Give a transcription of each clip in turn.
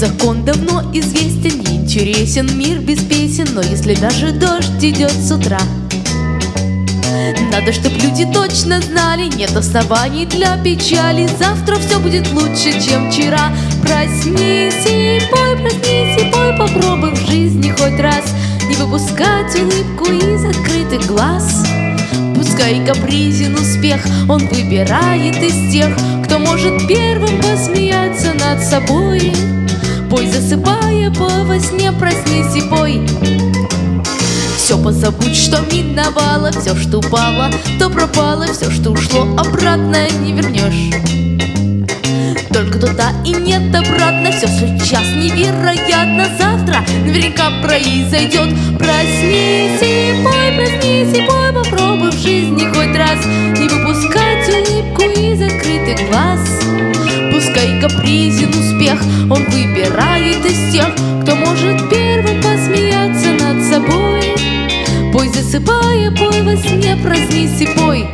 Закон давно известен, не интересен мир без песен, но если даже дождь идет с утра, надо, чтоб люди точно знали, нет оснований для печали. Завтра все будет лучше, чем вчера. Проснись и пой, попробуй в жизни хоть раз не выпускать улыбку из открытых глаз. Пускай капризен успех, он выбирает из тех, кто может первым посмеяться над собой. Пой, засыпая во сне, проснись и пой. Все позабудь, что миновало, все, что упало, то пропало, все, что ушло, обратно не вернешь. Только туда и нет обратно, все сейчас невероятно, завтра наверняка произойдет. Проснись и пой, попробуй в жизни хоть раз не выпускать улыбку из закрытых глаз. Пускай капризен успех, он выбирает из тех, кто может первым посмеяться над собой. Пой, засыпая, пой во сне, проснись и пой.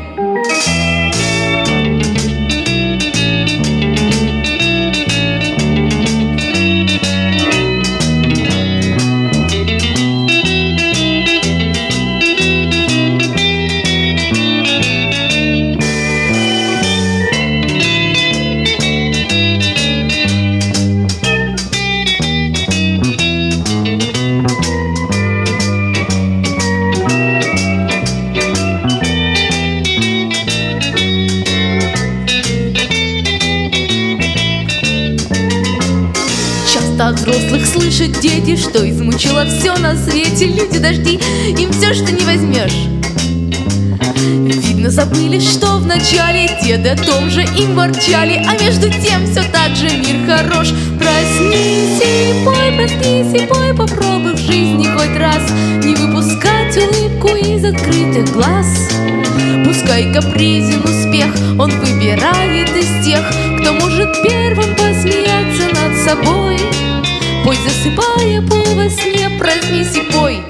От взрослых слышат дети, что измучило все на свете. Люди дожди, им все, что не возьмешь. Видно, забыли, что в начале деды о том же им ворчали, а между тем все так же мир хорош. Проснись и пой, попробуй в жизни хоть раз не выпускать улыбку из открытых глаз. Пускай капризен успех, он выбирает из тех, кто может первым посмеяться над собой. Пой, засыпая, пой во сне, проснись и пой.